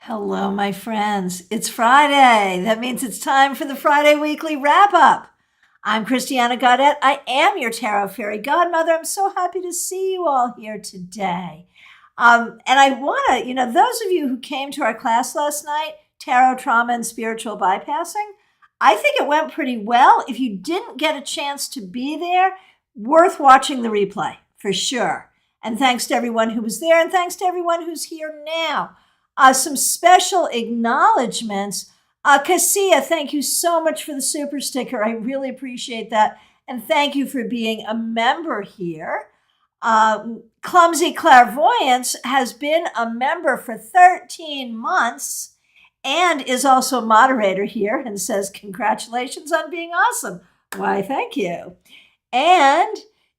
Hello, my friends. It's Friday. That means it's time for the Friday Weekly Wrap Up. I'm Christiana Gaudet. I am your Tarot Fairy Godmother. I'm so happy to see you all here today. And I want to, those of you who came to our class last night, Tarot, Trauma, and Spiritual Bypassing, I think it went pretty well. If you didn't get a chance to be there, worth watching the replay for sure. And thanks to everyone who was there, and thanks to everyone who's here now. Some special acknowledgments. Cassia, thank you so much for the super sticker. I really appreciate that. And thank you for being a member here. Clumsy Clairvoyance has been a member for 13 months and is also a moderator here and says, congratulations on being awesome. Why, thank you. And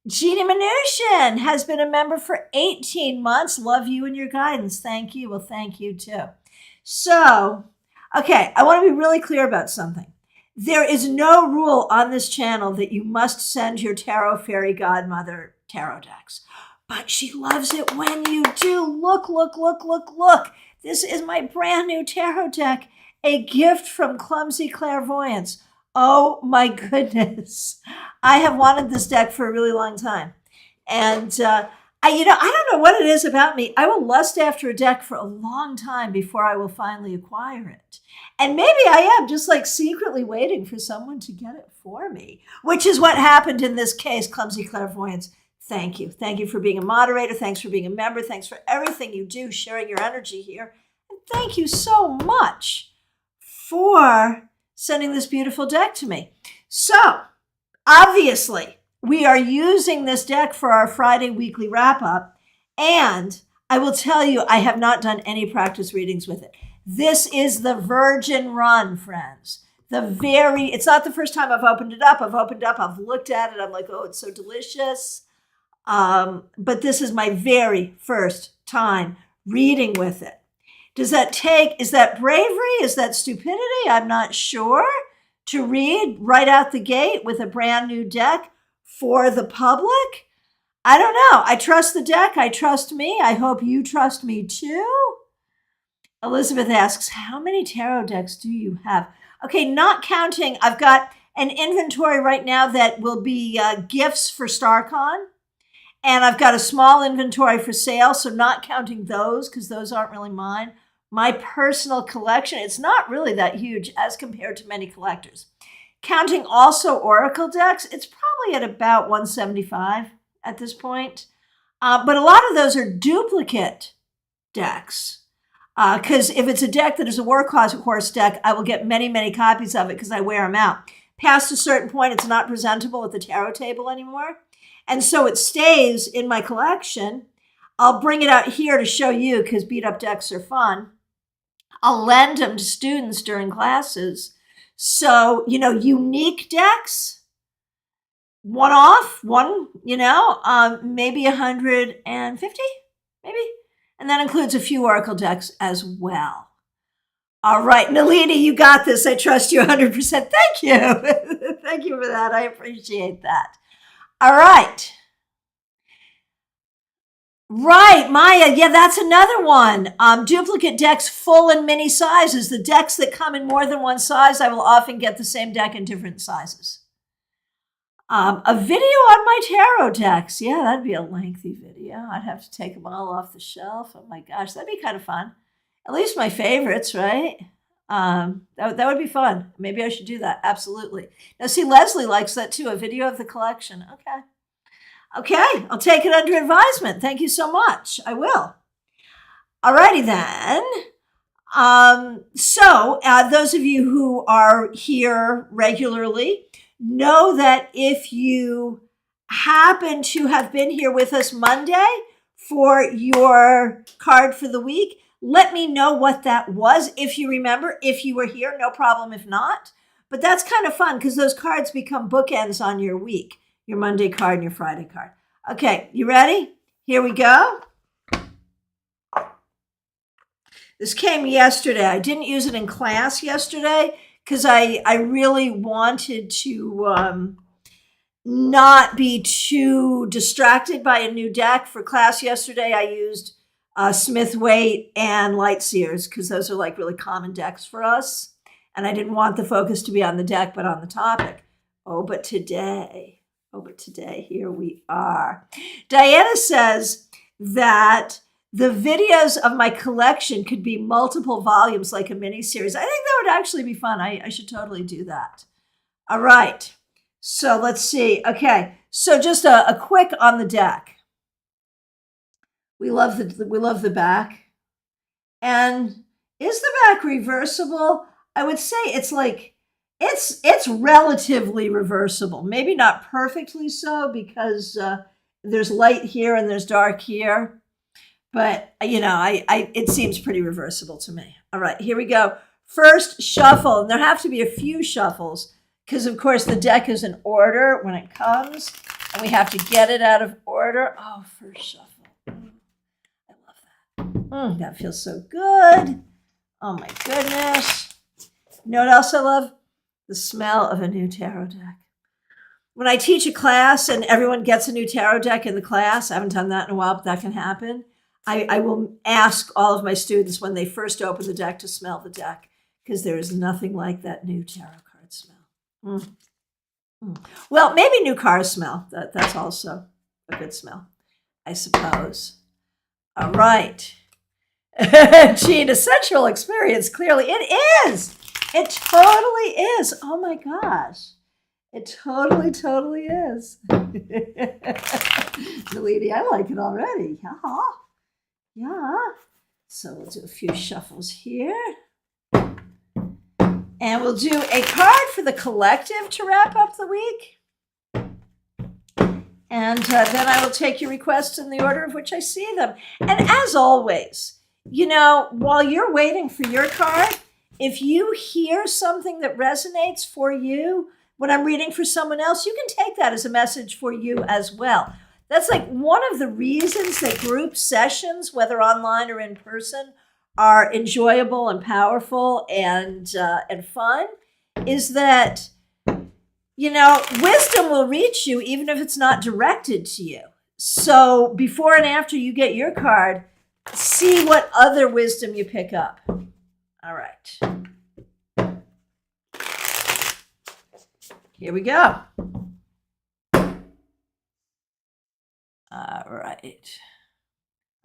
Jeannie Mnuchin has been a member for 18 months. Love you and your guidance. Thank you. Well, thank you too. So, okay, I want to be really clear about something. There is no rule on this channel that you must send your Tarot Fairy Godmother tarot decks. But she loves it when you do. Look, look, look, look, look. This is my brand new tarot deck, a gift from Clumsy Clairvoyance. Oh my goodness. I have wanted this deck for a really long time. And I don't know what it is about me. I will lust after a deck for a long time before I will finally acquire it. And maybe I am just like secretly waiting for someone to get it for me, which is what happened in this case, Clumsy Clairvoyance. Thank you. Thank you for being a moderator. Thanks for being a member. Thanks for everything you do, sharing your energy here. And thank you so much for sending this beautiful deck to me. So, obviously, we are using this deck for our Friday weekly wrap-up, and I will tell you, I have not done any practice readings with it. This is the virgin run, friends. It's not the first time I've opened it up. I've looked at it, I'm like, oh, it's so delicious. But this is my very first time reading with it. Is that bravery? Is that stupidity? I'm not sure. To read right out the gate with a brand new deck for the public? I don't know. I trust the deck. I trust me. I hope you trust me too. Elizabeth asks, how many tarot decks do you have? Okay, not counting. I've got an inventory right now that will be gifts for StarCon. And I've got a small inventory for sale, so not counting those because those aren't really mine. My personal collection, it's not really that huge as compared to many collectors. Counting also Oracle decks, it's probably at about 175 at this point. But a lot of those are duplicate decks. Because if it's a deck that is a workhorse deck, I will get many, many copies of it because I wear them out. Past a certain point, it's not presentable at the tarot table anymore. And so it stays in my collection. I'll bring it out here to show you because beat up decks are fun. I'll lend them to students during classes. So, unique decks, maybe 150, maybe. And that includes a few Oracle decks as well. All right, Nalini, you got this. I trust you 100%. Thank you. Thank you for that. I appreciate that. All right. Right, Maya. Yeah, that's another one. Duplicate decks, full and mini sizes. The decks that come in more than one size, I will often get the same deck in different sizes. A video on my tarot decks. Yeah, that'd be a lengthy video. I'd have to take them all off the shelf. Oh my gosh, that'd be kind of fun. At least my favorites, right? That would be fun. Maybe I should do that. Absolutely. Now, see, Leslie likes that too. A video of the collection. Okay, I'll take it under advisement. Thank you so much. I will. Alrighty then. So those of you who are here regularly know that if you happen to have been here with us Monday for your card for the week, let me know what that was. If you remember, if you were here, no problem if not. But that's kind of fun because those cards become bookends on your week. Your Monday card and your Friday card. Okay, you ready? Here we go. This came yesterday. I didn't use it in class yesterday because I really wanted to not be too distracted by a new deck. For class yesterday, I used Smith Waite and Light Seers, because those are like really common decks for us. And I didn't want the focus to be on the deck, but on the topic. But today, here we are. Diana says that the videos of my collection could be multiple volumes, like a mini series. I think that would actually be fun. I should totally do that. All right. So let's see. Okay. So just a quick on the deck. We love the back. And is the back reversible? I would say it's like, it's relatively reversible. Maybe not perfectly so, because there's light here and there's dark here. But, it seems pretty reversible to me. All right, here we go. First shuffle. And there have to be a few shuffles because, of course, the deck is in order when it comes. And we have to get it out of order. Oh, first shuffle. I love that. That feels so good. Oh, my goodness. You know what else I love? The smell of a new tarot deck. When I teach a class and everyone gets a new tarot deck in the class, I haven't done that in a while, but that can happen. I will ask all of my students when they first open the deck to smell the deck, because there is nothing like that new tarot card smell. Well, maybe new car smell. That's also a good smell, I suppose. All right. Gene, a sensual experience, clearly. It is. It totally is. Oh my gosh. It totally is. Nalini, I like it already. Yeah. So we'll do a few shuffles here. And we'll do a card for the collective to wrap up the week. And then I will take your requests in the order of which I see them. And as always, while you're waiting for your card, if you hear something that resonates for you when I'm reading for someone else, you can take that as a message for you as well. That's like one of the reasons that group sessions, whether online or in person, are enjoyable and powerful and fun, is that, wisdom will reach you even if it's not directed to you. So before and after you get your card, see what other wisdom you pick up. All right. Here we go. All right.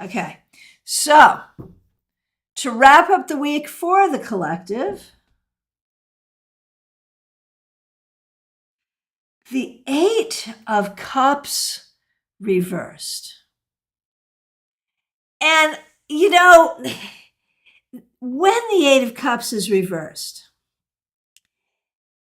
Okay. So, to wrap up the week for the collective, the 8 of Cups reversed. And, when the 8 of Cups is reversed,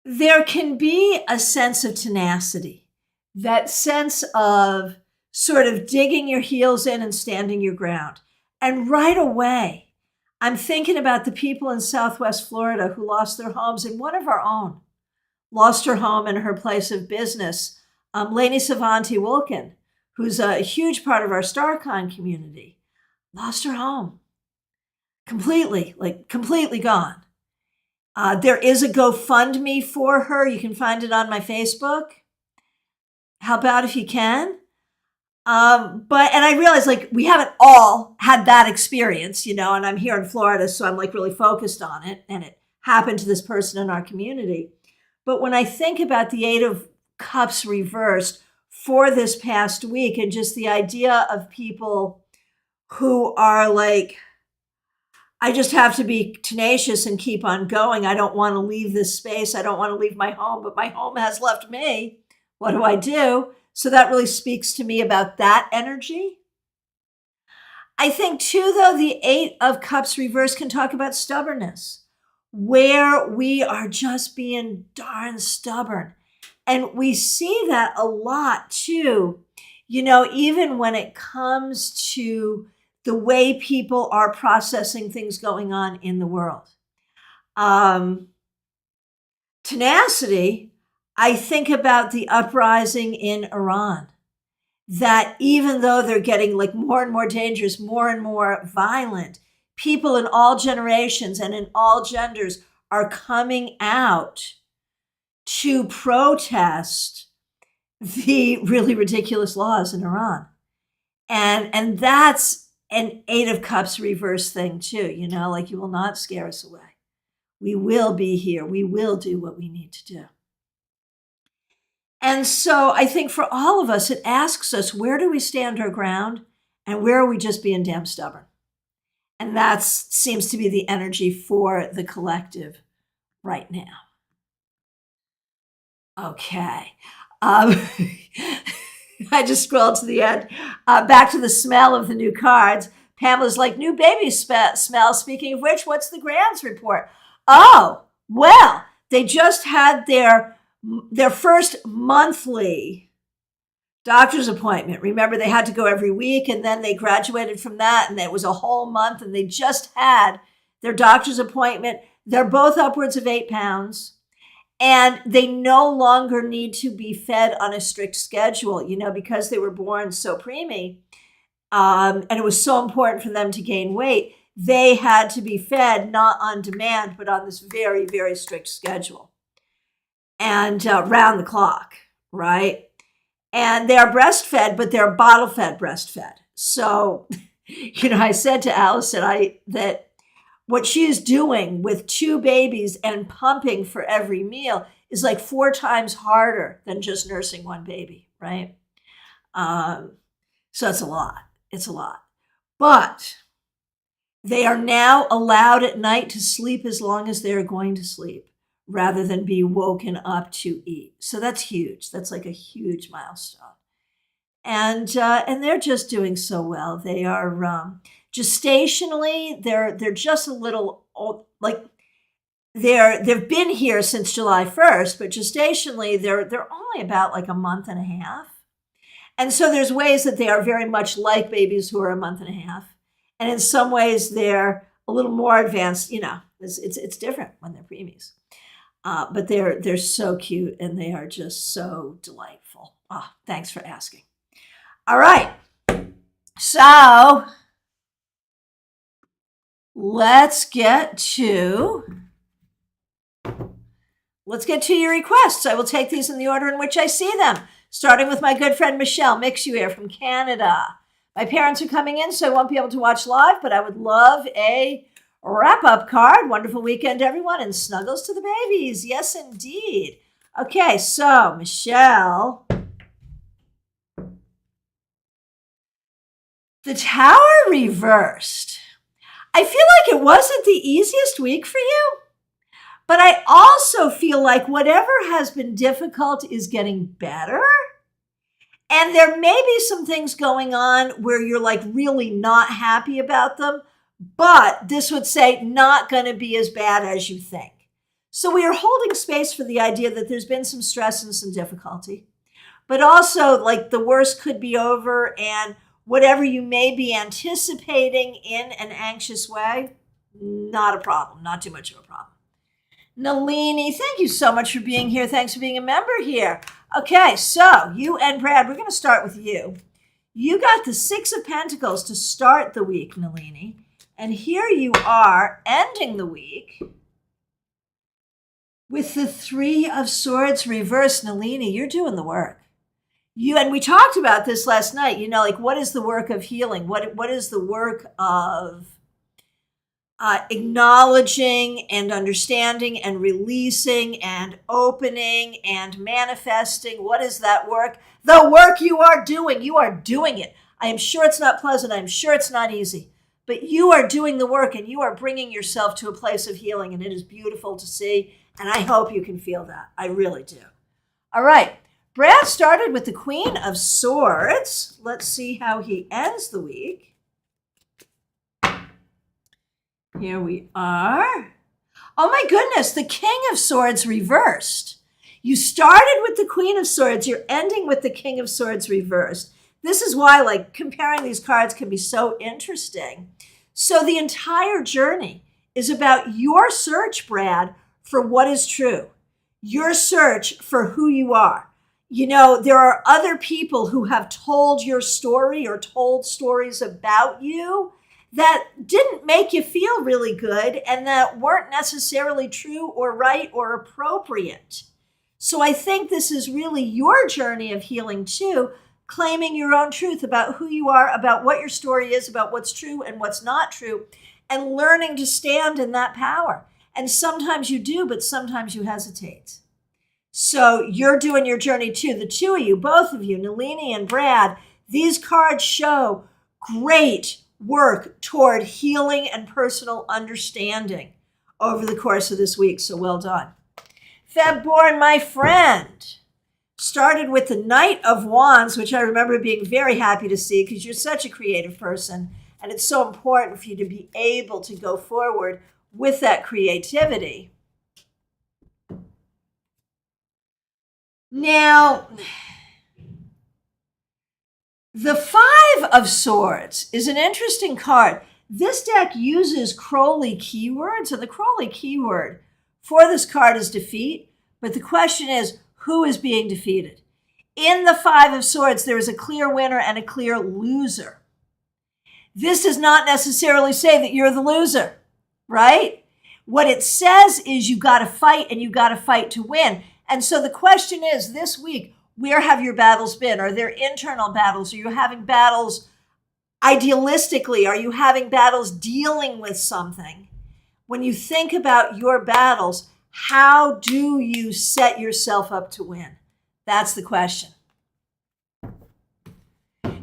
there can be a sense of tenacity, that sense of sort of digging your heels in and standing your ground. And right away, I'm thinking about the people in Southwest Florida who lost their homes, and one of our own lost her home and her place of business. Lainey Savanti Wilkin, who's a huge part of our StarCon community, lost her home completely gone. There is a GoFundMe for her. You can find it on my Facebook. Help out if you can. And I realize we haven't all had that experience, and I'm here in Florida, so I'm really focused on it. And it happened to this person in our community. But when I think about the 8 of Cups reversed for this past week, and just the idea of people who are I just have to be tenacious and keep on going. I don't want to leave this space. I don't want to leave my home, but my home has left me. What do I do? So that really speaks to me about that energy. I think too, though, the 8 of Cups reverse can talk about stubbornness, where we are just being darn stubborn. And we see that a lot too, even when it comes to the way people are processing things going on in the world. Tenacity, I think about the uprising in Iran, that even though they're getting more and more dangerous, more and more violent, people in all generations and in all genders are coming out to protest the really ridiculous laws in Iran. And that's an Eight of Cups reverse thing too, like you will not scare us away. We will be here. We will do what we need to do. And so I think for all of us, it asks us, where do we stand our ground and where are we just being damn stubborn? And that seems to be the energy for the collective right now. Okay. I just scrolled to the end. Back to the smell of the new cards. Pamela's like, new baby smell. Speaking of which, what's the Grand's report? Oh, well, they just had their first monthly doctor's appointment. Remember, they had to go every week, and then they graduated from that, and it was a whole month, and they just had their doctor's appointment. They're both upwards of 8 pounds. And they no longer need to be fed on a strict schedule, because they were born so preemie. And it was so important for them to gain weight. They had to be fed not on demand, but on this very, very strict schedule. And round the clock, right? And they are breastfed, but they're bottle-fed breastfed. So, I said to Allison that what she is doing with 2 babies and pumping for every meal is like 4 times harder than just nursing 1 baby, right? So it's a lot. It's a lot. But they are now allowed at night to sleep as long as they're going to sleep, rather than be woken up to eat. So that's huge. That's like a huge milestone. And they're just doing so well. They are gestationally, they're just a little old, like they've been here since July 1st, but gestationally they're only about like a month and a half. And so there's ways that they are very much like babies who are a month and a half. And in some ways they're a little more advanced, it's different when they're preemies. But they're so cute and they are just so delightful. Oh, thanks for asking. All right. So let's get to your requests. I will take these in the order in which I see them, starting with my good friend Michelle Mixuer from Canada. My parents are coming in, so I won't be able to watch live, but I would love a wrap-up card. Wonderful weekend, everyone, and snuggles to the babies. Yes, indeed. Okay, so Michelle. The Tower reversed. I feel like it wasn't the easiest week for you, but I also feel like whatever has been difficult is getting better. And there may be some things going on where you're like really not happy about them, but this would say not going to be as bad as you think. So we are holding space for the idea that there's been some stress and some difficulty, but also like the worst could be over, and whatever you may be anticipating in an anxious way, not a problem, not too much of a problem. Nalini, thank you so much for being here. Thanks for being a member here. Okay, so you and Brad, we're going to start with you. You got the 6 of Pentacles to start the week, Nalini. And here you are ending the week with the 3 of Swords reversed. Nalini, you're doing the work. And we talked about this last night, like what is the work of healing? What is the work of acknowledging and understanding and releasing and opening and manifesting? What is that work? The work you are doing it. I am sure it's not pleasant. I'm sure it's not easy, but you are doing the work and you are bringing yourself to a place of healing, and it is beautiful to see. And I hope you can feel that. I really do. All right. Brad started with the Queen of Swords. Let's see how he ends the week. Here we are. Oh my goodness, the King of Swords reversed. You started with the Queen of Swords. You're ending with the King of Swords reversed. This is why, comparing these cards can be so interesting. So the entire journey is about your search, Brad, for what is true. Your search for who you are. There are other people who have told your story or told stories about you that didn't make you feel really good and that weren't necessarily true or right or appropriate. So I think this is really your journey of healing too, claiming your own truth about who you are, about what your story is, about what's true and what's not true, and learning to stand in that power. And sometimes you do, but sometimes you hesitate. So you're doing your journey too. The two of you, both of you, Nalini and Brad, these cards show great work toward healing and personal understanding over the course of this week. So well done. Feb-born, my friend, started with the Knight of Wands, which I remember being very happy to see because you're such a creative person. And it's so important for you to be able to go forward with that creativity. Now, the Five of Swords is an interesting card. This deck uses Crowley keywords, and the Crowley keyword for this card is defeat. But the question is, who is being defeated? In the Five of Swords, there is a clear winner and a clear loser. This does not necessarily say that you're the loser, right? What it says is you got to fight, and you got to fight to win. And so the question is, this week, where have your battles been? Are there internal battles? Are you having battles idealistically? Are you having battles dealing with something? When you think about your battles, how do you set yourself up to win? That's the question.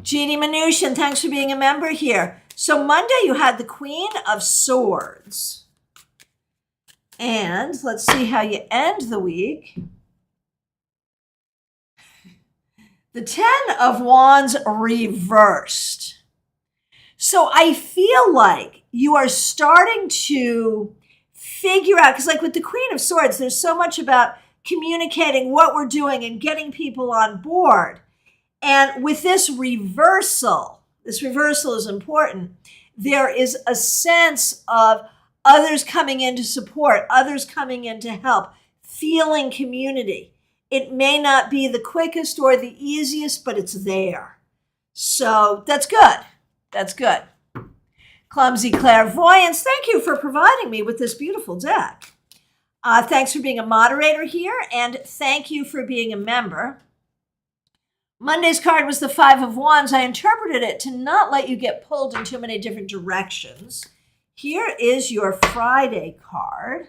Jeannie Mnuchin, thanks for being a member here. So Monday you had the Queen of Swords. And let's see how you end the week. The Ten of Wands reversed. So I feel like you are starting to figure out, because like with the Queen of Swords, there's so much about communicating what we're doing and getting people on board. And with this reversal is important. There is a sense of others coming in to support, others coming in to help, feeling community. It may not be the quickest or the easiest, but it's there. So that's good. That's good. Clumsy Clairvoyance, thank you for providing me with this beautiful deck. Thanks for being a moderator here, and thank you for being a member. Monday's card was the Five of Wands. I interpreted it to not let you get pulled in too many different directions. Here is your Friday card.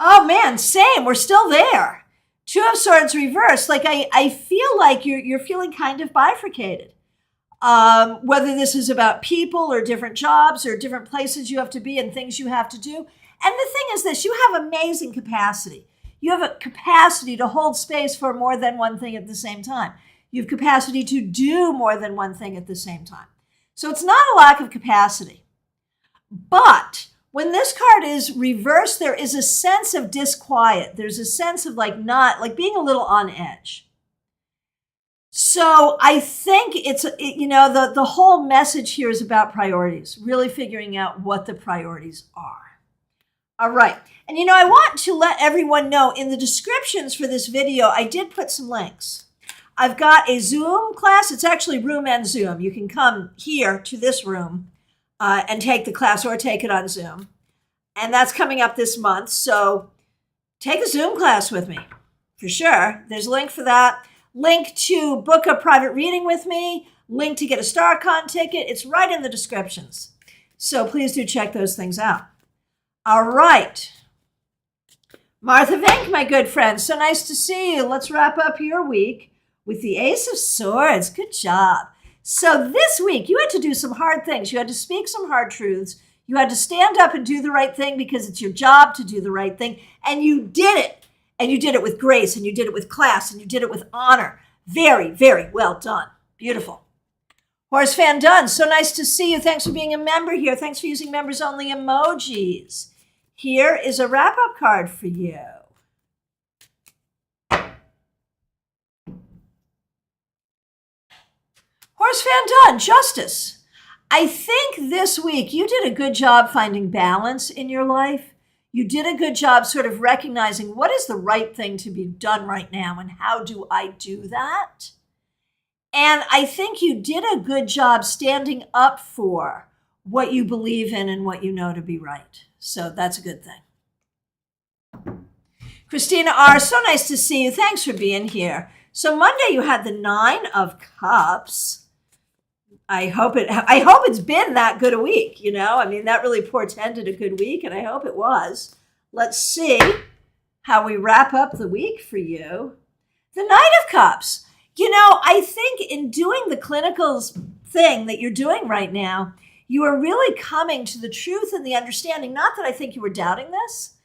Oh man, same. We're still there. Two of Swords reversed. Like I feel like you're feeling kind of bifurcated. Whether this is about people or different jobs or different places you have to be and things you have to do. And the thing is this, you have amazing capacity. You have a capacity to hold space for more than one thing at the same time. You have capacity to do more than one thing at the same time. So it's not a lack of capacity. But when this card is reversed, there is a sense of disquiet. There's a sense of like being a little on edge. So I think it's, the whole message here is about priorities, really figuring out what the priorities are. All right. And, I want to let everyone know in the descriptions for this video, I did put some links. I've got a Zoom class. It's actually room and Zoom. You can come here to this room and take the class or take it on Zoom. And that's coming up this month. So take a Zoom class with me for sure. There's a link for that. Link to book a private reading with me. Link to get a StarCon ticket. It's right in the descriptions. So please do check those things out. All right. Martha Vink, my good friend. So nice to see you. Let's wrap up your week with the Ace of Swords. Good job. So this week, you had to do some hard things. You had to speak some hard truths. You had to stand up and do the right thing because it's your job to do the right thing. And you did it. And you did it with grace, and you did it with class, and you did it with honor. Very, very well done. Beautiful. Horse Fan Dunn, so nice to see you. Thanks for being a member here. Thanks for using members-only emojis. Here is a wrap-up card for you. Horse Fan Dunn, Justice. I think this week you did a good job finding balance in your life. You did a good job sort of recognizing what is the right thing to be done right now and how do I do that? And I think you did a good job standing up for what you believe in and what you know to be right. So that's a good thing. Christina R., so nice to see you. Thanks for being here. So Monday you had the 9 of Cups. I hope it's been that good a week, I mean, that really portended a good week, and I hope it was. Let's see how we wrap up the week for you. The Knight of Cups. I think in doing the clinical thing that you're doing right now, you are really coming to the truth and the understanding, not that I think you were doubting this,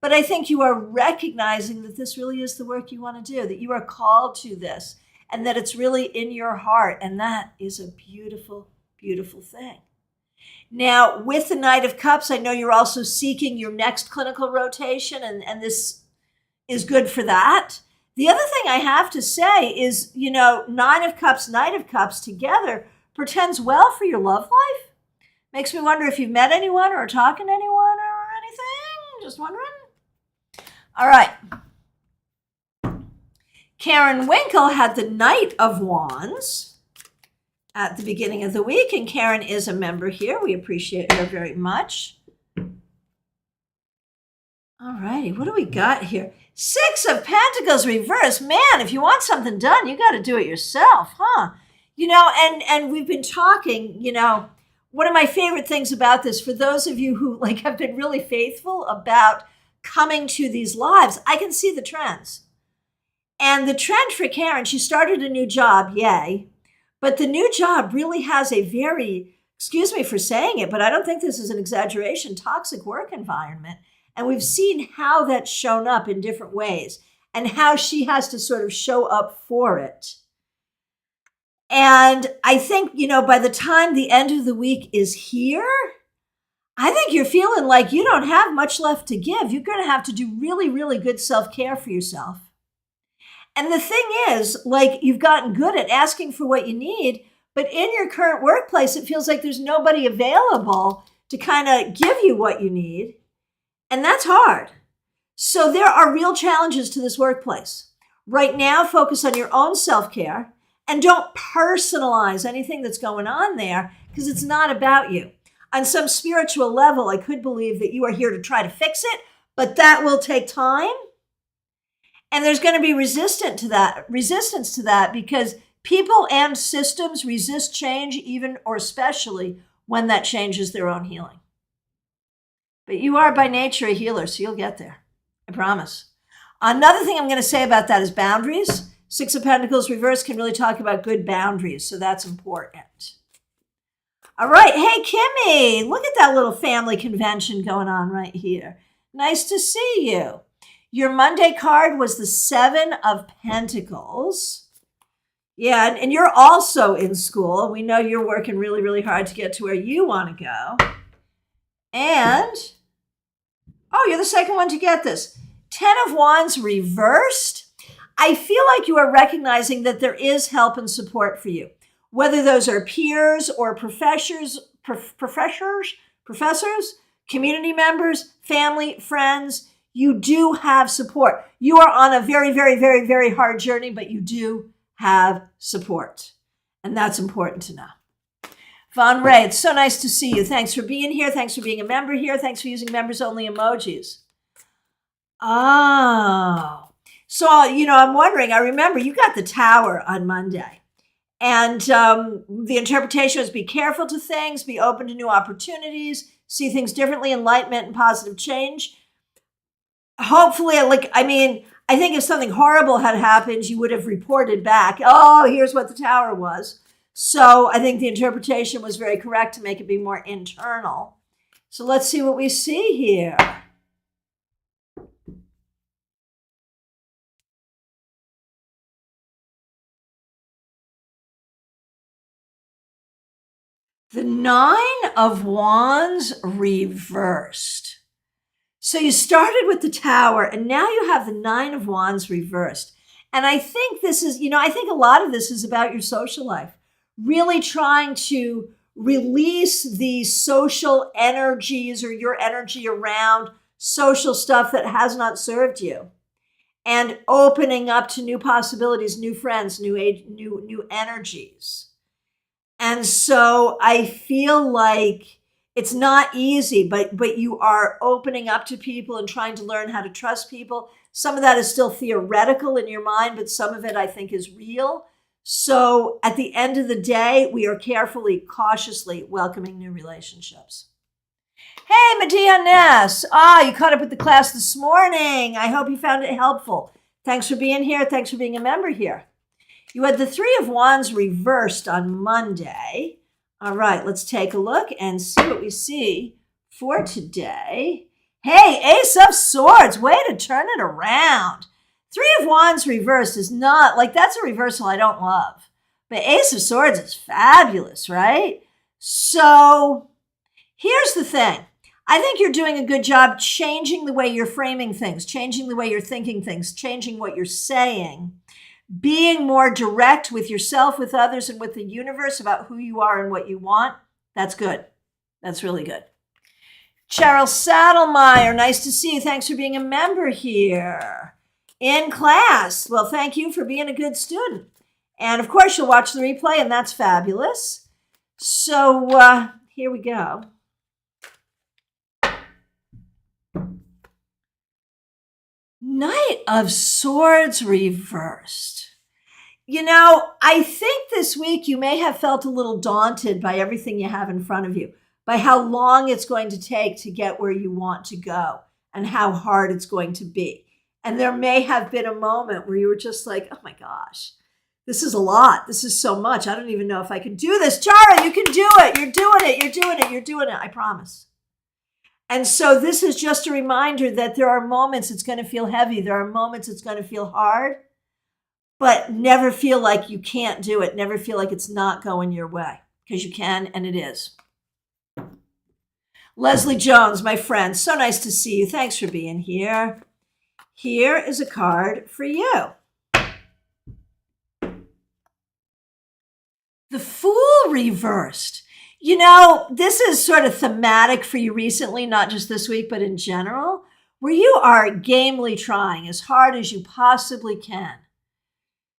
but I think you are recognizing that this really is the work you want to do, that you are called to this, and that it's really in your heart. And that is a beautiful, beautiful thing. Now, with the Knight of Cups, I know you're also seeking your next clinical rotation, and this is good for that. The other thing I have to say is, 9 of Cups, Knight of Cups together portends well for your love life. Makes me wonder if you've met anyone or are talking to anyone or anything. Just wondering. All right. Karen Winkle had the Knight of Wands at the beginning of the week, and Karen is a member here. We appreciate her very much. All righty, what do we got here? 6 of Pentacles reverse. Man, if you want something done, you got to do it yourself, huh? And we've been talking, one of my favorite things about this, for those of you who have been really faithful about coming to these lives, I can see the trends. And the trend for Karen, she started a new job, yay. But the new job really has a very, excuse me for saying it, but I don't think this is an exaggeration, toxic work environment. And we've seen how that's shown up in different ways and how she has to sort of show up for it. And I think, by the time the end of the week is here, I think you're feeling like you don't have much left to give. You're going to have to do really, really good self-care for yourself. And the thing is, you've gotten good at asking for what you need, but in your current workplace, it feels like there's nobody available to kind of give you what you need. And that's hard. So there are real challenges to this workplace. Right now, focus on your own self-care and don't personalize anything that's going on there, because it's not about you. On some spiritual level, I could believe that you are here to try to fix it, but that will take time. And there's going to be resistance to that because people and systems resist change, even or especially when that change is their own healing. But you are by nature a healer, so you'll get there. I promise. Another thing I'm going to say about that is boundaries. 6 of Pentacles reverse can really talk about good boundaries, so that's important. All right. Hey, Kimmy, look at that little family convention going on right here. Nice to see you. Your Monday card was the 7 of Pentacles. Yeah, and you're also in school. We know you're working really, really hard to get to where you want to go. And, you're the second one to get this. 10 of Wands reversed. I feel like you are recognizing that there is help and support for you. Whether those are peers or professors, community members, family, friends, you do have support. You are on a very, very, very, very hard journey, but you do have support. And that's important to know. Von Ray, it's so nice to see you. Thanks for being here. Thanks for being a member here. Thanks for using members-only emojis. Oh. So, I'm wondering, I remember you got the Tower on Monday. And the interpretation was be careful to things, be open to new opportunities, see things differently, enlightenment and positive change. Hopefully, I think if something horrible had happened, you would have reported back, here's what the Tower was. So I think the interpretation was very correct to make it be more internal. So let's see what we see here. The 9 of Wands reversed. So you started with the Tower, and now you have the 9 of Wands reversed. And I think this is, I think a lot of this is about your social life. Really trying to release the social energies or your energy around social stuff that has not served you. And opening up to new possibilities, new friends, new energies. And so I feel like It's not easy, but you are opening up to people and trying to learn how to trust people. Some of that is still theoretical in your mind, but some of it I think is real. So at the end of the day, we are carefully, cautiously welcoming new relationships. Hey, Medea Ness. You caught up with the class this morning. I hope you found it helpful. Thanks for being here. Thanks for being a member here. You had the Three of Wands reversed on Monday. All right, let's take a look and see what we see for today. Hey, Ace of Swords, way to turn it around. Three of Wands reversed is not, like, that's a reversal I don't love. But Ace of Swords is fabulous, right? So here's the thing. I think you're doing a good job changing the way you're framing things, changing the way you're thinking things, changing what you're saying, being more direct with yourself, with others, and with the universe about who you are and what you want. That's good. That's really good. Cheryl Saddlemeyer, nice to see you. Thanks for being a member here in class. Well, thank you for being a good student. And of course, you'll watch the replay, and that's fabulous. So here we go. Knight of Swords reversed. You know, I think this week you may have felt a little daunted by everything you have in front of you, by how long it's going to take to get where you want to go and how hard it's going to be. And there may have been a moment where you were just like, oh my gosh, this is a lot. This is so much. I don't even know if I can do this. Chara, you can do it. You're doing it. You're doing it. You're doing it. I promise. And so this is just a reminder that there are moments it's going to feel heavy. There are moments it's going to feel hard, but never feel like you can't do it. Never feel like it's not going your way, because you can, and it is. Leslie Jones, my friend, so nice to see you. Thanks for being here. Here is a card for you. The Fool reversed. You know, this is sort of thematic for you recently, not just this week, but in general, where you are gamely trying as hard as you possibly can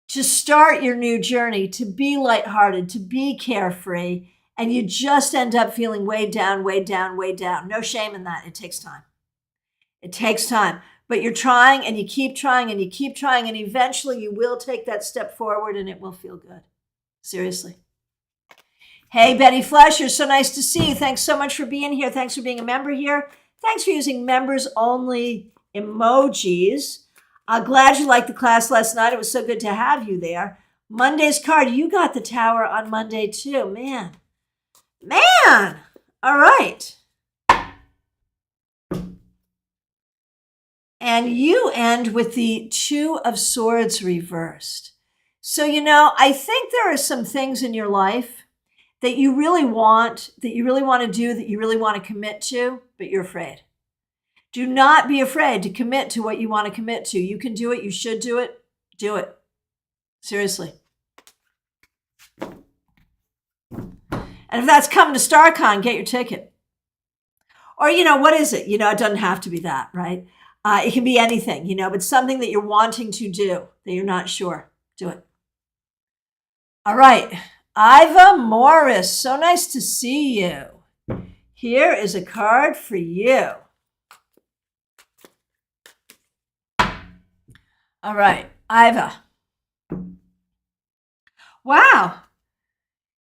to start your new journey, to be lighthearted, to be carefree, and you just end up feeling way down, way down, way down. No shame in that. It takes time. It takes time. But you're trying, and you keep trying, and you keep trying, and eventually you will take that step forward, and it will feel good. Seriously. Hey, Betty Flesher, so nice to see you. Thanks so much for being here. Thanks for being a member here. Thanks for using members-only emojis. Glad you liked the class last night. It was so good to have you there. Monday's card, you got the Tower on Monday too. Man. All right. And you end with the Two of Swords reversed. So, you know, I think there are some things in your life that you really want, that you really want to do, that you really want to commit to, but you're afraid. Do not be afraid to commit to what you want to commit to. You can do it. You should do it. Do it. Seriously. And if that's coming to StarCon, get your ticket. Or, you know, what is it? You know, it doesn't have to be that, right? It can be anything, you know, but something that you're wanting to do that you're not sure. Do it. All right. Iva Morris, so nice to see you. Here is a card for you. All right, Iva. Wow.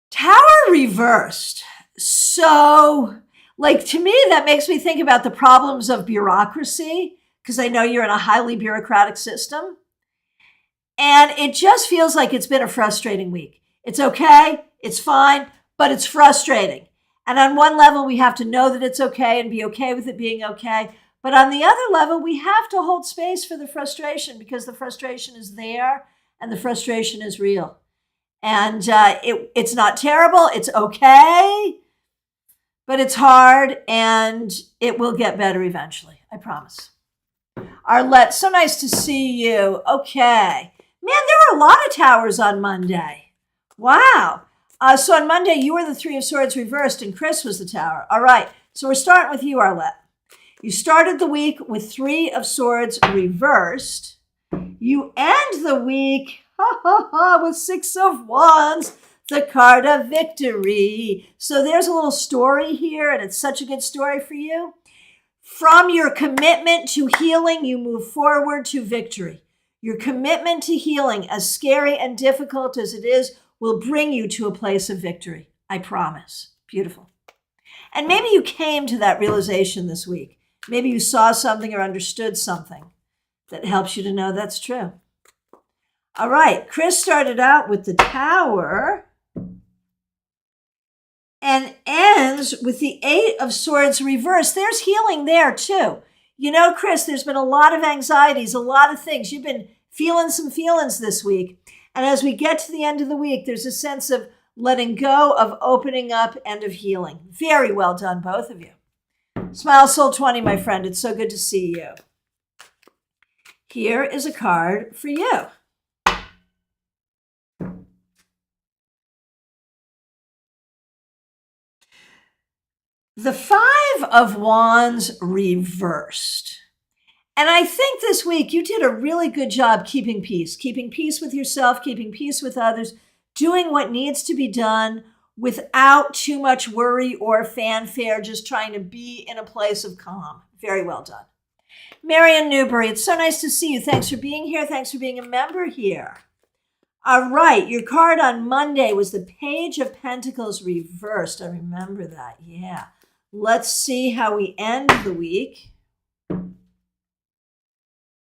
Tower reversed. So, like, to me, that makes me think about the problems of bureaucracy, because I know you're in a highly bureaucratic system. And it just feels like it's been a frustrating week. It's okay, it's fine, but it's frustrating. And on one level, we have to know that it's okay and be okay with it being okay. But on the other level, we have to hold space for the frustration, because the frustration is there and the frustration is real. And it's not terrible, it's okay, but it's hard, and it will get better eventually, I promise. Arlette, so nice to see you. Okay. Man, there were a lot of towers on Monday. Wow. So on Monday, you were the Three of Swords reversed, and Chris was the Tower. All right. So we're starting with you, Arlette. You started the week with Three of Swords reversed. You end the week with Six of Wands, the card of victory. So there's a little story here, and it's such a good story for you. From your commitment to healing, you move forward to victory. Your commitment to healing, as scary and difficult as it is, will bring you to a place of victory. I promise. Beautiful. And maybe you came to that realization this week. Maybe you saw something or understood something that helps you to know that's true. All right, Chris started out with the Tower and ends with the Eight of Swords reversed. There's healing there too. You know, Chris, there's been a lot of anxieties, a lot of things. You've been feeling some feelings this week. And as we get to the end of the week, there's a sense of letting go, of opening up, and of healing. Very well done, both of you. Smile Soul 20, my friend. It's so good to see you. Here is a card for you. The Five of Wands reversed. And I think this week you did a really good job keeping peace with yourself, keeping peace with others, doing what needs to be done without too much worry or fanfare, just trying to be in a place of calm. Very well done. Marion Newbury, it's so nice to see you. Thanks for being here. Thanks for being a member here. All right, your card on Monday was the Page of Pentacles reversed. I remember that, yeah. Let's see how we end the week.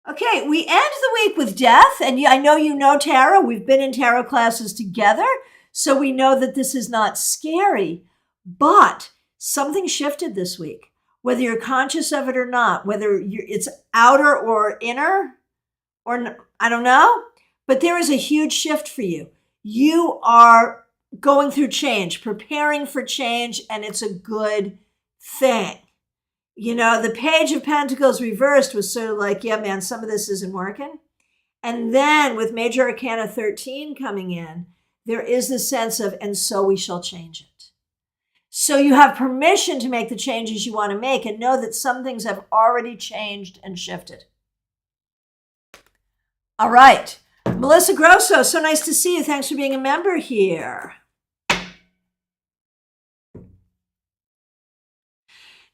Okay, we end the week with death, and I know you know tarot. We've been in tarot classes together, so we know that this is not scary, but something shifted this week, whether you're conscious of it or not, whether it's outer or inner, or I don't know, but there is a huge shift for you. You are going through change, preparing for change, and it's a good thing. You know, the Page of Pentacles reversed was sort of like, yeah, man, some of this isn't working. And then with Major Arcana 13 coming in, there is this sense of, and so we shall change it. So you have permission to make the changes you want to make and know that some things have already changed and shifted. All right. Melissa Grosso, so nice to see you. Thanks for being a member here.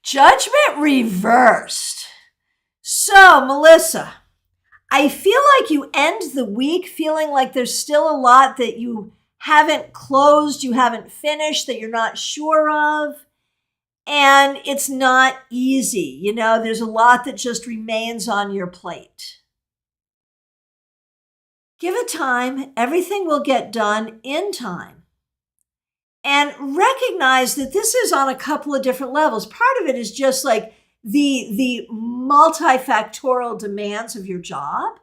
Judgment reversed. So, Melissa, I feel like you end the week feeling like there's still a lot that you haven't closed, you haven't finished, that you're not sure of. And it's not easy. You know, there's a lot that just remains on your plate. Give it time. Everything will get done in time. And recognize that this is on a couple of different levels. Part of it is just like the multifactorial demands of your job.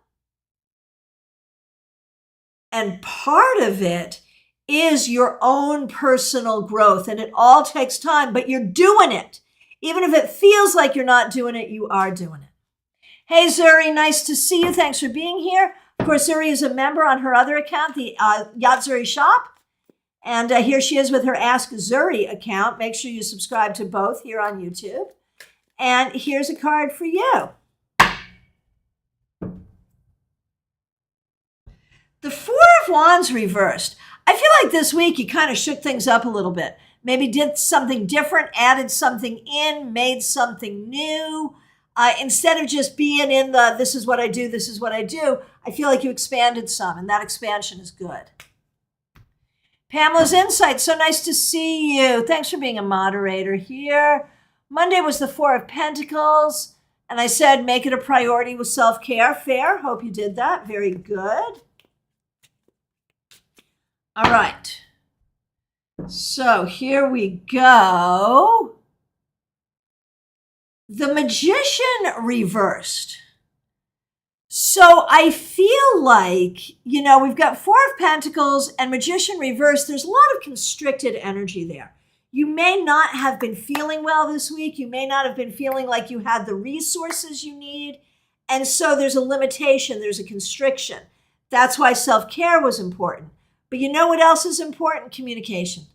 And part of it is your own personal growth. And it all takes time, but you're doing it. Even if it feels like you're not doing it, you are doing it. Hey, Zuri, nice to see you. Thanks for being here. Of course, Zuri is a member on her other account, the Yacht Zuri Shop. And here she is with her Ask Zuri account. Make sure you subscribe to both here on YouTube. And here's a card for you. The Four of Wands reversed. I feel like this week you kind of shook things up a little bit. Maybe did something different, added something in, made something new. Instead of just being in the, this is what I do, this is what I do, I feel like you expanded some, and that expansion is good. Pamela's Insight, so nice to see you. Thanks for being a moderator here. Monday was the Four of Pentacles, and I said make it a priority with self-care. Fair, hope you did that. Very good. All right. So here we go. The Magician reversed. So I feel like, you know, we've got Four of Pentacles and Magician reversed. There's a lot of constricted energy there. You may not have been feeling well this week. You may not have been feeling like you had the resources you need. And so there's a limitation. There's a constriction. That's why self-care was important. But you know what else is important? Communication.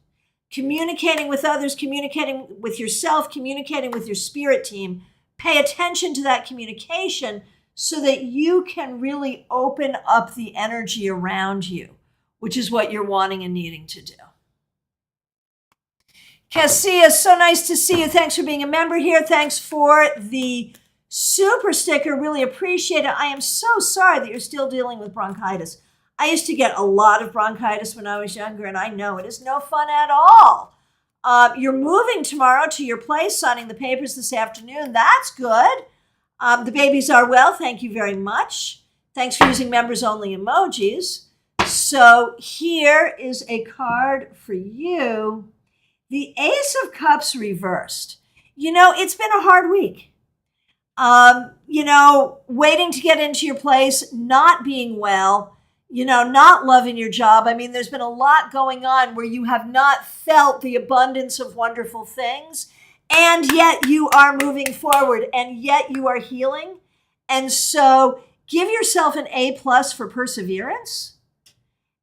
Communicating with others, communicating with yourself, communicating with your spirit team. Pay attention to that communication so that you can really open up the energy around you. which is what you're wanting and needing to do. Cassia, so nice to see you. Thanks for being a member here. Thanks for the super sticker. Really appreciate it. I am so sorry that you're still dealing with bronchitis. I used to get a lot of bronchitis when I was younger, and I know it is no fun at all. You're moving tomorrow to your place, signing the papers this afternoon. That's good. The babies are well. Thank you very much. Thanks for using members only emojis. So here is a card for you. The Ace of Cups reversed. You know, it's been a hard week. Waiting to get into your place, not being well, not loving your job. I mean, there's been a lot going on where you have not felt the abundance of wonderful things, and yet you are moving forward, and yet you are healing. And so give yourself an A+ for perseverance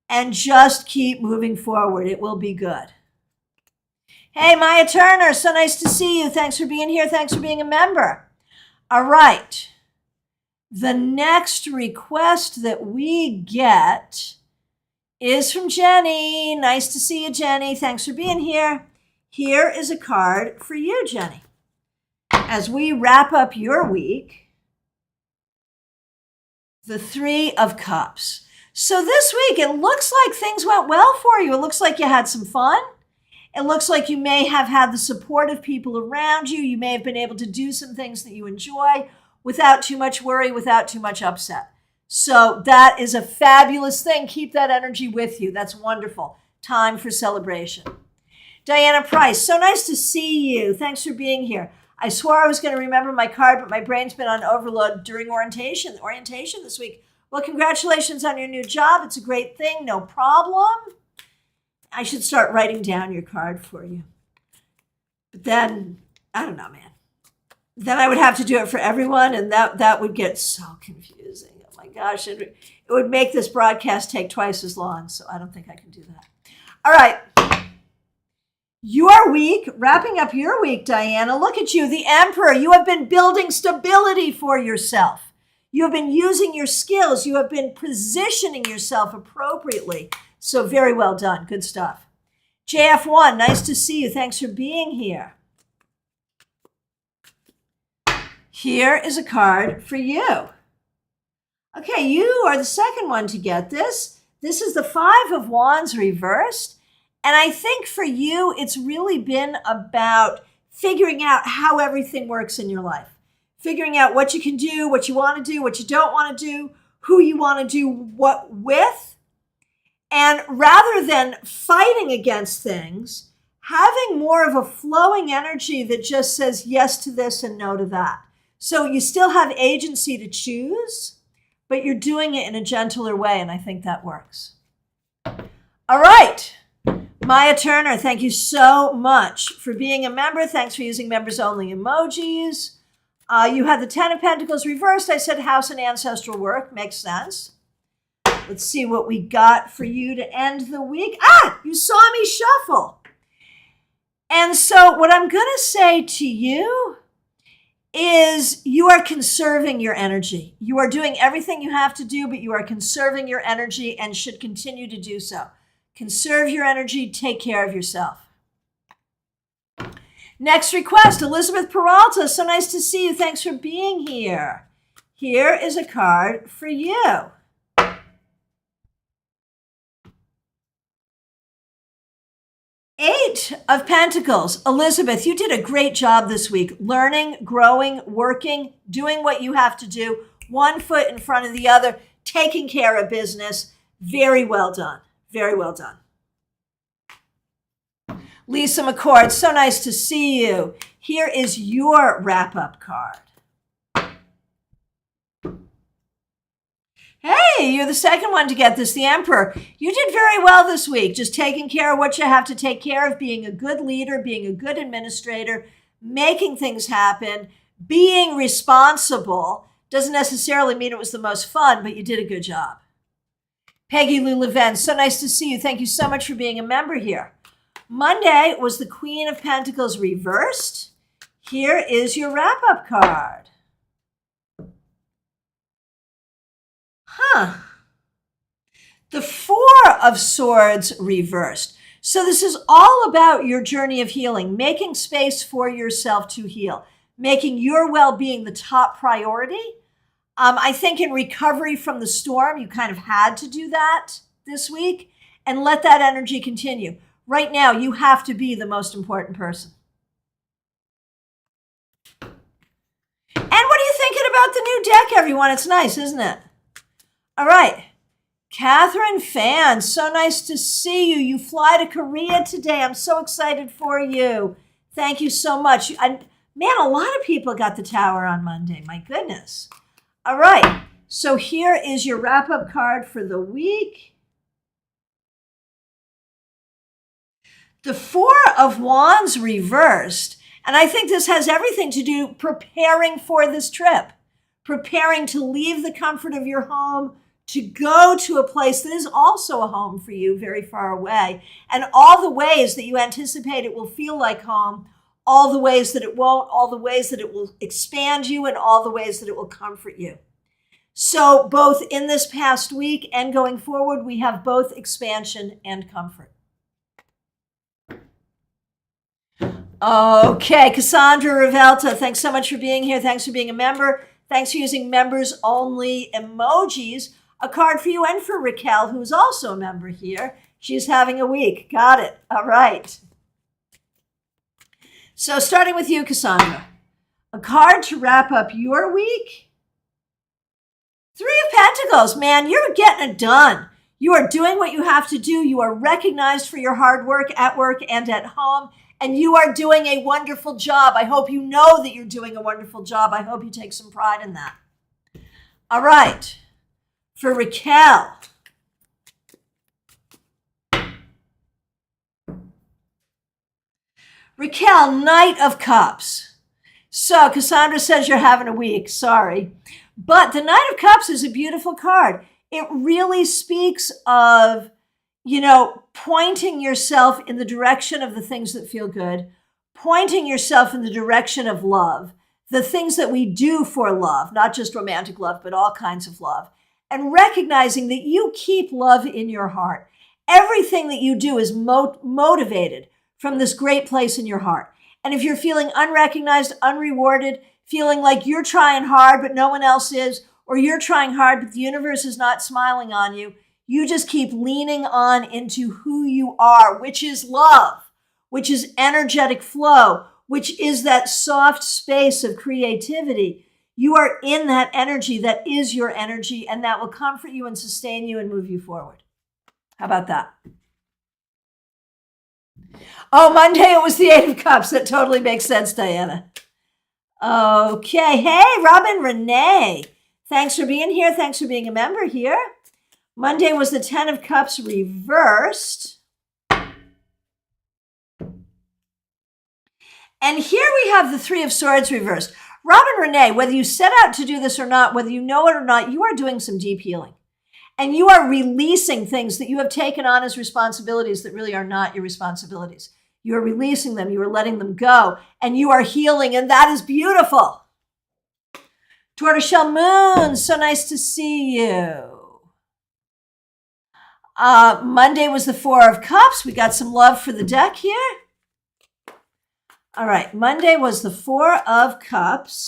and just keep moving forward. It will be good. Hey, Maya Turner, so nice to see you. Thanks for being here. Thanks for being a member. All right. The next request that we get is from Jenny. Nice to see you, Jenny. Thanks for being here. Here is a card for you, Jenny. As we wrap up your week, the Three of Cups. So this week, it looks like things went well for you. It looks like you had some fun. It looks like you may have had the support of people around you. You may have been able to do some things that you enjoy without too much worry, without too much upset. So that is a fabulous thing. Keep that energy with you. That's wonderful. Time for celebration. Diana Price, so nice to see you. Thanks for being here. I swore I was going to remember my card, but my brain's been on overload during orientation this week. Well, congratulations on your new job. It's a great thing. No problem. I should start writing down your card for you. But then, I don't know, man. Then I would have to do it for everyone, and that would get so confusing. Oh my gosh, it would make this broadcast take twice as long, so I don't think I can do that. All right. Your week, wrapping up your week, Diana. Look at you, the Emperor. You have been building stability for yourself. You have been using your skills. You have been positioning yourself appropriately. So very well done. Good stuff. JF1, nice to see you. Thanks for being here. Here is a card for you. Okay, you are the second one to get this. This is the Five of Wands reversed. And I think for you, it's really been about figuring out how everything works in your life. Figuring out what you can do, what you want to do, what you don't want to do, who you want to do what with. And rather than fighting against things, having more of a flowing energy that just says yes to this and no to that. So you still have agency to choose, but you're doing it in a gentler way, and I think that works. All right. Maya Turner, thank you so much for being a member. Thanks for using members only emojis. You had the Ten of Pentacles reversed. I said house and ancestral work. Makes sense. Let's see what we got for you to end the week. You saw me shuffle. And so what I'm going to say to you is you are conserving your energy. You are doing everything you have to do, but you are conserving your energy and should continue to do so. Conserve your energy. Take care of yourself. Next request, Elizabeth Peralta. So nice to see you. Thanks for being here. Here is a card for you. Eight of Pentacles. Elizabeth, you did a great job this week. Learning, growing, working, doing what you have to do. One foot in front of the other, taking care of business. Very well done. Very well done. Lisa McCord, so nice to see you. Here is your wrap-up card. Hey, you're the second one to get this, the Emperor. You did very well this week, just taking care of what you have to take care of, being a good leader, being a good administrator, making things happen, being responsible. Doesn't necessarily mean it was the most fun, but you did a good job. Peggy Lou Leven, so nice to see you. Thank you so much for being a member here. Monday was the Queen of Pentacles reversed. Here is your wrap-up card. The Four of Swords reversed. So this is all about your journey of healing, making space for yourself to heal, making your well-being the top priority. I think in recovery from the storm, you kind of had to do that this week and let that energy continue. Right now, you have to be the most important person. And what are you thinking about the new deck, everyone? It's nice, isn't it? All right. Catherine Fan, so nice to see you. You fly to Korea today. I'm so excited for you. Thank you so much. Man, a lot of people got the Tower on Monday. My goodness. All right. So here is your wrap-up card for the week. The Four of Wands reversed. And I think this has everything to do preparing for this trip, preparing to leave the comfort of your home, to go to a place that is also a home for you, very far away, and all the ways that you anticipate it will feel like home, all the ways that it won't, all the ways that it will expand you, and all the ways that it will comfort you. So both in this past week and going forward, we have both expansion and comfort. Okay, Cassandra Peralta, thanks so much for being here. Thanks for being a member. Thanks for using members only emojis. A card for you and for Raquel, who's also a member here. She's having a week. Got it. All right. So starting with you, Cassandra. A card to wrap up your week. Three of Pentacles. Man, you're getting it done. You are doing what you have to do. You are recognized for your hard work and at home. And you are doing a wonderful job. I hope you know that you're doing a wonderful job. I hope you take some pride in that. All right. For Raquel. Raquel, Knight of Cups. So Cassandra says you're having a week. Sorry. But the Knight of Cups is a beautiful card. It really speaks of, pointing yourself in the direction of the things that feel good, pointing yourself in the direction of love, the things that we do for love, not just romantic love, but all kinds of love, and recognizing that you keep love in your heart. Everything that you do is motivated from this great place in your heart. And if you're feeling unrecognized, unrewarded, feeling like you're trying hard, but no one else is, or you're trying hard, but the universe is not smiling on you, you just keep leaning on into who you are, which is love, which is energetic flow, which is that soft space of creativity. You are in that energy that is your energy, and that will comfort you and sustain you and move you forward. How about that? Oh, Monday it was the Eight of Cups. That totally makes sense, Diana. Okay. Hey, Robin Renee. Thanks for being here. Thanks for being a member here. Monday was the 10 of Cups reversed. And here we have the 3 of Swords reversed. Robin Renee, whether you set out to do this or not, whether you know it or not, you are doing some deep healing. And you are releasing things that you have taken on as responsibilities that really are not your responsibilities. You are releasing them. You are letting them go. And you are healing. And that is beautiful. Tortoiseshell Moon, so nice to see you. Monday was the 4 of Cups. We got some love for the deck here. All right, Monday was the 4 of Cups.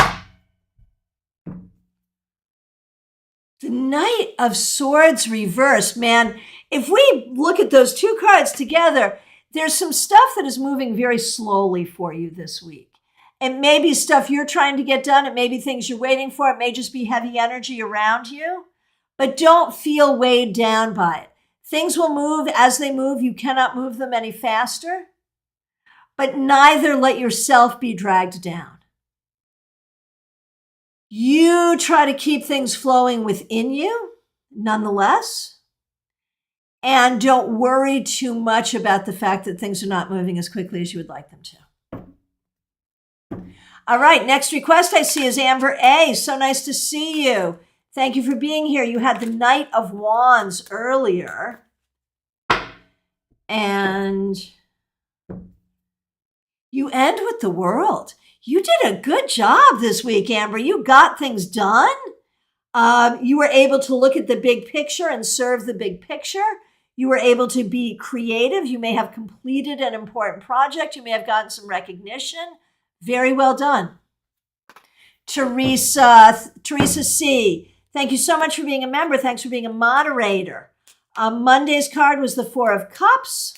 The Knight of Swords reversed. Man, if we look at those two cards together, there's some stuff that is moving very slowly for you this week. It may be stuff you're trying to get done. It may be things you're waiting for. It may just be heavy energy around you. But don't feel weighed down by it. Things will move as they move. You cannot move them any faster. But neither let yourself be dragged down. You try to keep things flowing within you, nonetheless. And don't worry too much about the fact that things are not moving as quickly as you would like them to. All right, next request I see is Amber A. So nice to see you. Thank you for being here. You had the Knight of Wands earlier. And you end with the World. You did a good job this week, Amber. You got things done. You were able to look at the big picture and serve the big picture. You were able to be creative. You may have completed an important project. You may have gotten some recognition. Very well done. Teresa C., thank you so much for being a member. Thanks for being a moderator. Monday's card was the Four of Cups.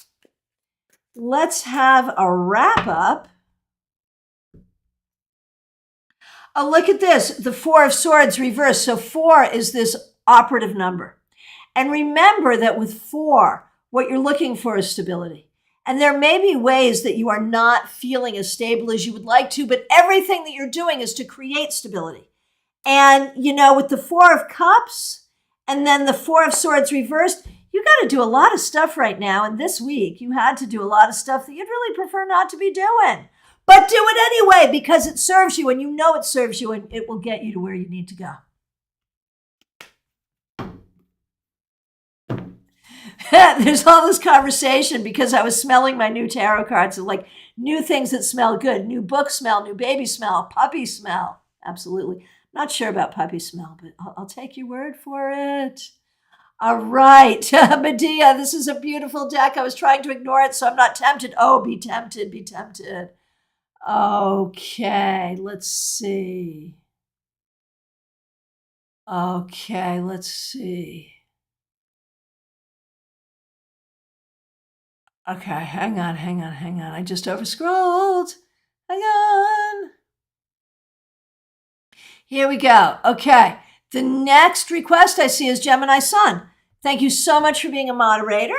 Let's have a wrap up. Oh, look at this. The Four of Swords reversed. So 4 is this operative number. And remember that with 4, what you're looking for is stability. And there may be ways that you are not feeling as stable as you would like to, but everything that you're doing is to create stability. And, with the Four of Cups and then the Four of Swords reversed, you got to do a lot of stuff right now. And this week, you had to do a lot of stuff that you'd really prefer not to be doing. But do it anyway because it serves you and you know it serves you and it will get you to where you need to go. There's all this conversation because I was smelling my new tarot cards of like new things that smell good, new book smell, new baby smell, puppy smell. Absolutely. Not sure about puppy smell, but I'll take your word for it. All right. Medea, this is a beautiful deck. I was trying to ignore it so I'm not tempted. Oh, be tempted, be tempted. Okay, let's see. Okay, let's see. Okay, hang on. I just overscrolled. Hang on. Here we go. Okay, the next request I see is Gemini Sun. Thank you so much for being a moderator.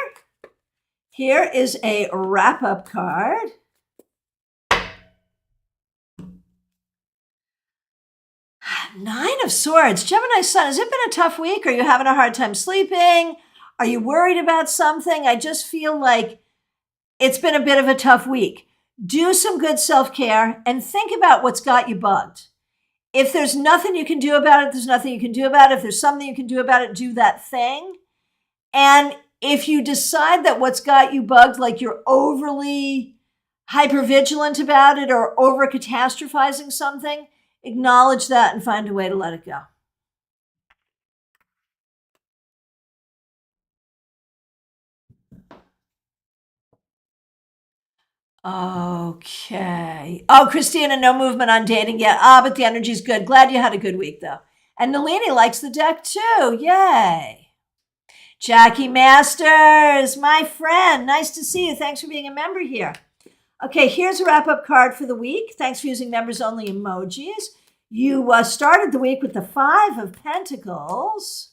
Here is a wrap-up card. Nine of Swords. Gemini Sun, has it been a tough week? Are you having a hard time sleeping? Are you worried about something? I just feel like it's been a bit of a tough week. Do some good self-care and think about what's got you bugged. If there's nothing you can do about it, there's nothing you can do about it. If there's something you can do about it, do that thing. And if you decide that what's got you bugged, like you're overly hypervigilant about it or over catastrophizing something, acknowledge that and find a way to let it go. Okay. Oh, Christina, no movement on dating yet. But the energy's good. Glad you had a good week, though. And Nalini likes the deck, too. Yay. Jackie Masters, my friend. Nice to see you. Thanks for being a member here. Okay, here's a wrap-up card for the week. Thanks for using members-only emojis. You started the week with the Five of Pentacles.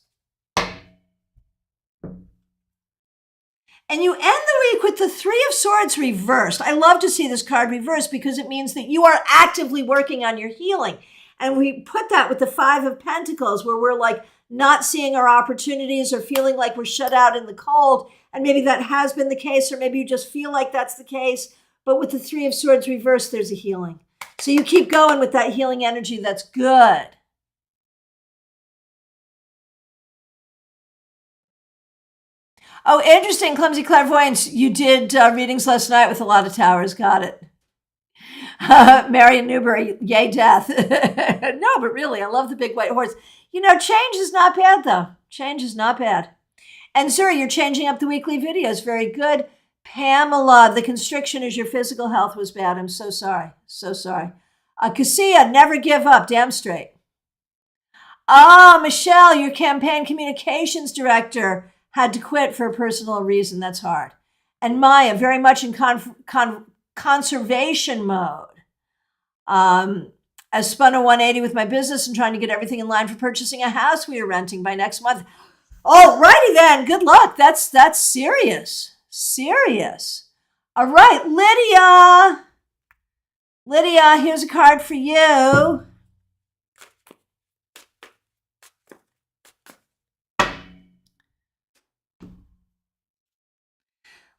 And you end the week with the Three of Swords reversed. I love to see this card reversed because it means that you are actively working on your healing. And we put that with the Five of Pentacles where we're like not seeing our opportunities or feeling like we're shut out in the cold. And maybe that has been the case, or maybe you just feel like that's the case. But with the Three of Swords reversed, there's a healing. So you keep going with that healing energy. That's good. Oh, interesting, Clumsy Clairvoyance. You did readings last night with a lot of towers. Got it. Marion Newberry, yay death. No, but really, I love the big white horse. Change is not bad, though. Change is not bad. And Zuri, you're changing up the weekly videos. Very good. Pamela, the constriction is your physical health was bad. I'm so sorry. So sorry. Cassia, never give up. Damn straight. Michelle, your campaign communications director had to quit for a personal reason. That's hard. And Maya, very much in conservation mode. I spun a 180 with my business and trying to get everything in line for purchasing a house we are renting by next month. All righty then. Good luck. That's serious. Serious. All right, Lydia. Lydia, here's a card for you.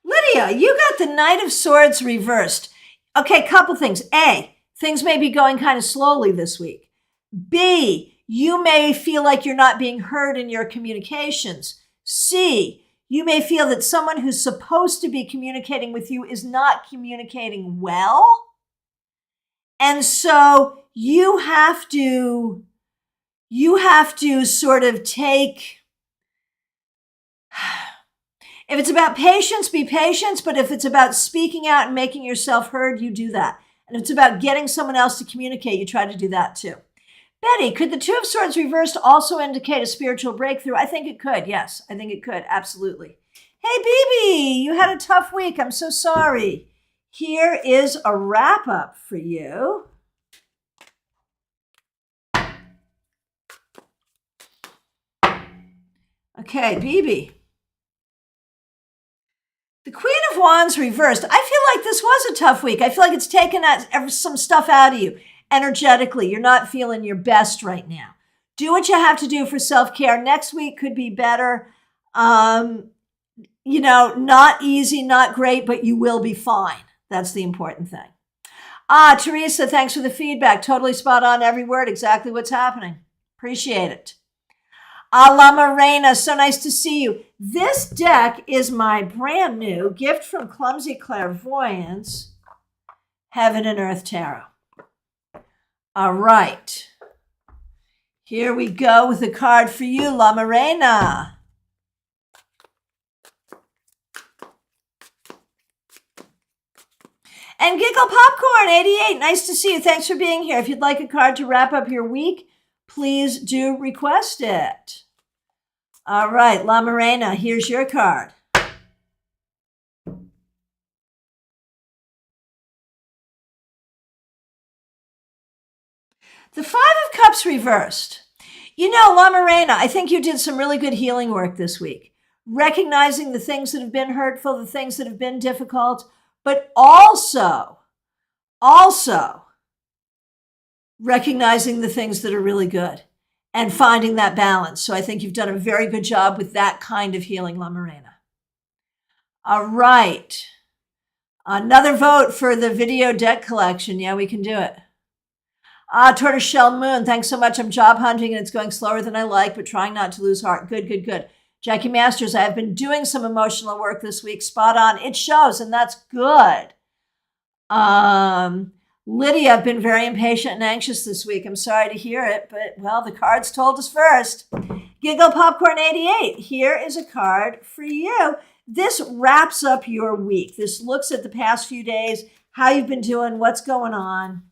Lydia, you got the Knight of Swords reversed. Okay, couple things. A, things may be going kind of slowly this week. B, you may feel like you're not being heard in your communications. C, you may feel that someone who's supposed to be communicating with you is not communicating well. And so you have to you have to sort of take, if it's about patience, be patient. But if it's about speaking out and making yourself heard, you do that. And if it's about getting someone else to communicate, you try to do that too. Betty, could the Two of Swords reversed also indicate a spiritual breakthrough? I think it could. Yes, I think it could. Absolutely. Hey, BB, you had a tough week. I'm so sorry. Here is a wrap up for you. Okay, BB. The Queen of Wands reversed. I feel like this was a tough week. I feel like it's taken some stuff out of you energetically. You're not feeling your best right now. Do what you have to do for self-care. Next week could be better. Not easy, not great, but you will be fine. That's the important thing. Teresa, thanks for the feedback. Totally spot on every word. Exactly what's happening. Appreciate it. La Morena, so nice to see you. This deck is my brand new gift from Clumsy Clairvoyance, Heaven and Earth Tarot. All right. Here we go with a card for you, La Morena. And Giggle Popcorn 88, nice to see you. Thanks for being here. If you'd like a card to wrap up your week, please do request it. All right, La Morena, here's your card. The Five of Cups reversed. La Morena, I think you did some really good healing work this week. Recognizing the things that have been hurtful, the things that have been difficult, but also recognizing the things that are really good and finding that balance. So I think you've done a very good job with that kind of healing, La Morena. All right. Another vote for the video deck collection. Yeah, we can do it. Tortoiseshell Moon, thanks so much. I'm job hunting and it's going slower than I like, but trying not to lose heart. Good. Jackie Masters, I have been doing some emotional work this week. Spot on. It shows, and that's good. Lydia, I've been very impatient and anxious this week. I'm sorry to hear it, but, well, the cards told us first. Giggle Popcorn 88, here is a card for you. This wraps up your week. This looks at the past few days, how you've been doing, what's going on.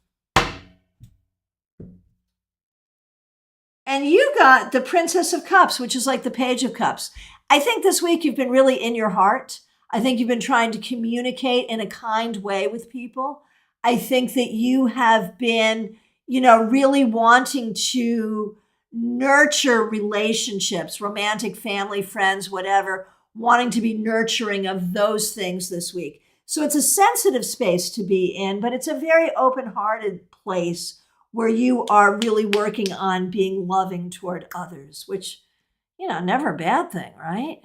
And you got the Princess of Cups, which is like the Page of Cups. I think this week you've been really in your heart. I think you've been trying to communicate in a kind way with people. I think that you have been, really wanting to nurture relationships, romantic, family, friends, whatever, wanting to be nurturing of those things this week. So it's a sensitive space to be in, but it's a very open-hearted place where you are really working on being loving toward others, which, never a bad thing, right?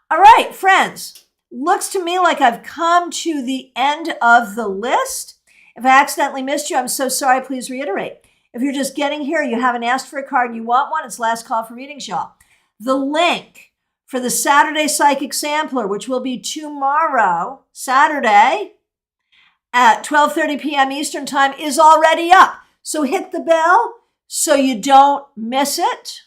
All right, friends, looks to me like I've come to the end of the list. If I accidentally missed you, I'm so sorry. Please reiterate. If you're just getting here, you haven't asked for a card and you want one, it's last call for readings, y'all. The link for the Saturday Psychic Sampler, which will be tomorrow, Saturday, at 12:30 p.m. Eastern Time, is already up. So hit the bell so you don't miss it.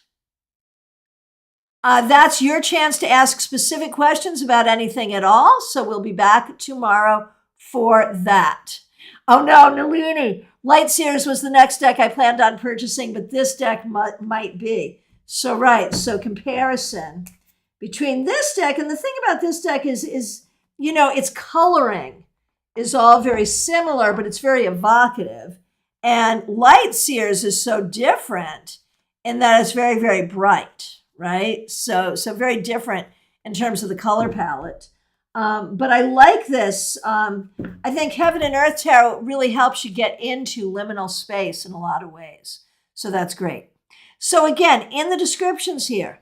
That's your chance to ask specific questions about anything at all. So we'll be back tomorrow for that. Oh no, Nalini. Lightseers was the next deck I planned on purchasing, but this deck might be. So comparison between this deck, and the thing about this deck is its coloring is all very similar, but it's very evocative. And Lightseers is so different in that it's very, very bright, right? So very different in terms of the color palette. But I like this. I think Heaven and Earth Tarot really helps you get into liminal space in a lot of ways. So that's great. So again, in the descriptions here,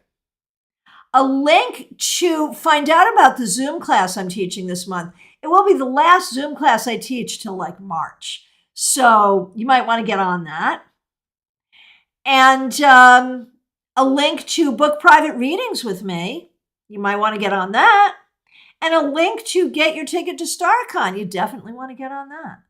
a link to find out about the Zoom class I'm teaching this month. It will be the last Zoom class I teach till like March. So you might want to get on that. And a link to book private readings with me. You might want to get on that. And a link to get your ticket to StarCon. You definitely want to get on that.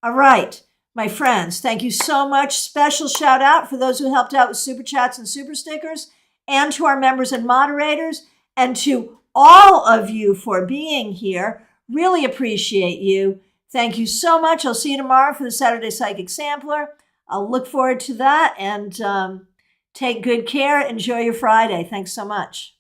All right. My friends, thank you so much. Special shout out for those who helped out with super chats and super stickers, and to our members and moderators, and to all of you for being here. Really appreciate you. Thank you so much. I'll see you tomorrow for the Saturday Psychic Sampler. I'll look forward to that, and take good care. Enjoy your Friday. Thanks so much.